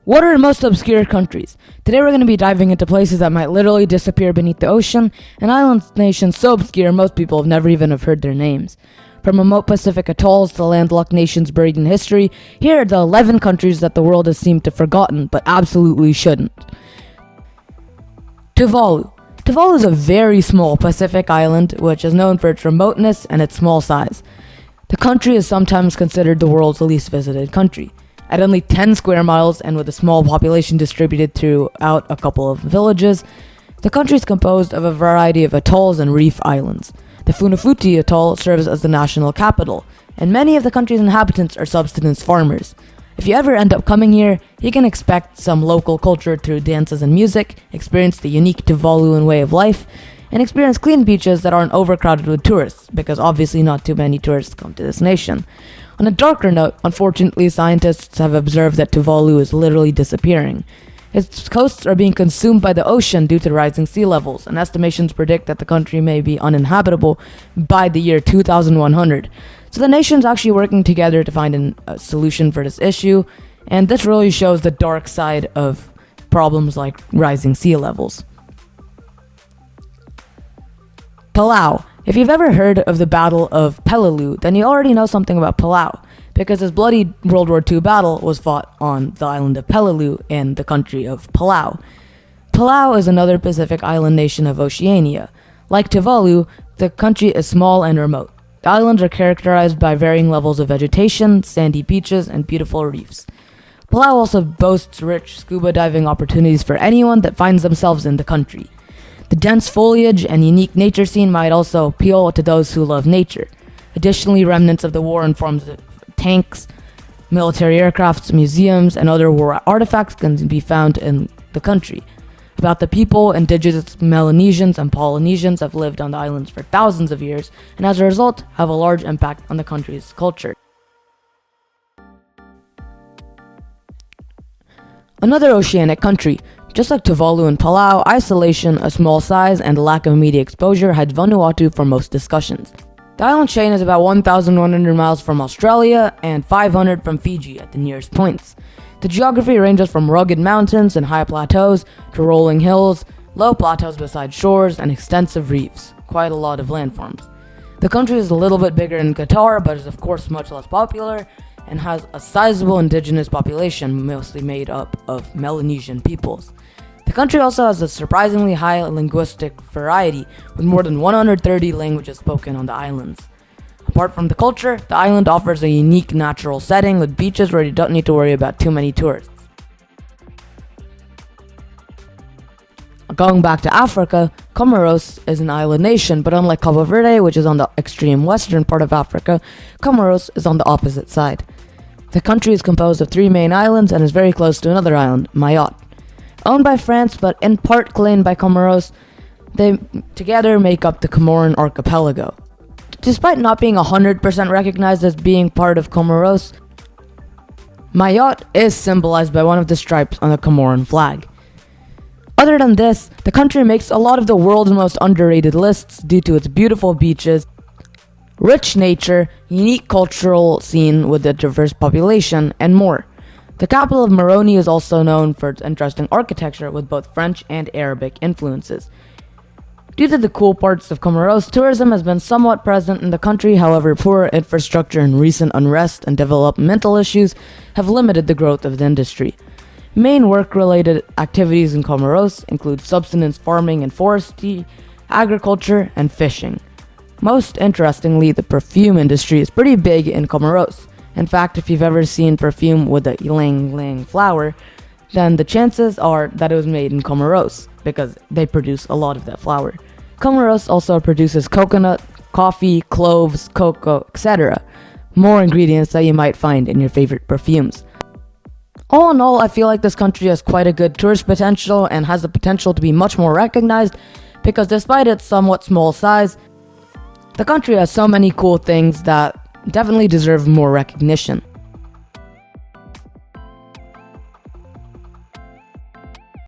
What are the most obscure countries? Today we're going to be diving into places that might literally disappear beneath the ocean, and island nations so obscure most people have never even heard their names. From remote Pacific atolls to landlocked nations buried in history, here are the 11 countries that the world has seemed to have forgotten, but absolutely shouldn't. Tuvalu. Tuvalu is a very small Pacific island, which is known for its remoteness and its small size. The country is sometimes considered the world's least visited country. At only 10 square miles and with a small population distributed throughout a couple of villages, the country is composed of a variety of atolls and reef islands. The Funafuti atoll serves as the national capital, and many of the country's inhabitants are subsistence farmers. If you ever end up coming here, you can expect some local culture through dances and music, experience the unique Tuvaluan way of life, and experience clean beaches that aren't overcrowded with tourists, because obviously not too many tourists come to this nation. On a darker note, unfortunately, scientists have observed that Tuvalu is literally disappearing. Its coasts are being consumed by the ocean due to rising sea levels, and estimations predict that the country may be uninhabitable by the year 2100. So the nation's actually working together to find a solution for this issue, and this really shows the dark side of problems like rising sea levels. Palau. If you've ever heard of the Battle of Peleliu, then you already know something about Palau, because this bloody World War II battle was fought on the island of Peleliu in the country of Palau. Palau is another Pacific island nation of Oceania. Like Tuvalu, the country is small and remote. The islands are characterized by varying levels of vegetation, sandy beaches, and beautiful reefs. Palau also boasts rich scuba diving opportunities for anyone that finds themselves in the country. The dense foliage and unique nature scene might also appeal to those who love nature. Additionally, remnants of the war in forms of tanks, military aircrafts, museums, and other war artifacts can be found in the country. About the people, indigenous Melanesians and Polynesians have lived on the islands for thousands of years, and as a result, have a large impact on the country's culture. Another oceanic country. Just like Tuvalu and Palau, isolation, a small size, and a lack of media exposure had Vanuatu for most discussions. The island chain is about 1,100 miles from Australia and 500 from Fiji at the nearest points. The geography ranges from rugged mountains and high plateaus to rolling hills, low plateaus beside shores, and extensive reefs. Quite a lot of landforms. The country is a little bit bigger than Qatar, but is of course much less popular, and has a sizable indigenous population, mostly made up of Melanesian peoples. The country also has a surprisingly high linguistic variety, with more than 130 languages spoken on the islands. Apart from the culture, the island offers a unique natural setting with beaches where you don't need to worry about too many tourists. Going back to Africa, Comoros is an island nation, but unlike Cabo Verde, which is on the extreme western part of Africa, Comoros is on the opposite side. The country is composed of 3 main islands and is very close to another island, Mayotte. Owned by France, but in part claimed by Comoros, they together make up the Comoran archipelago. Despite not being 100% recognized as being part of Comoros, Mayotte is symbolized by one of the stripes on the Comoran flag. Other than this, the country makes a lot of the world's most underrated lists due to its beautiful beaches, rich nature, unique cultural scene with a diverse population, and more. The capital of Moroni is also known for its interesting architecture with both French and Arabic influences. Due to the cool parts of Comoros, tourism has been somewhat present in the country. However, poor infrastructure and recent unrest and developmental issues have limited the growth of the industry. Main work-related activities in Comoros include subsistence farming and forestry, agriculture, and fishing. Most interestingly, the perfume industry is pretty big in Comoros. In fact, if you've ever seen perfume with the ylang ylang flower, then the chances are that it was made in Comoros, because they produce a lot of that flower. Comoros also produces coconut, coffee, cloves, cocoa, etc. More ingredients that you might find in your favorite perfumes. All in all, I feel like this country has quite a good tourist potential and has the potential to be much more recognized, because despite its somewhat small size, the country has so many cool things that definitely deserve more recognition.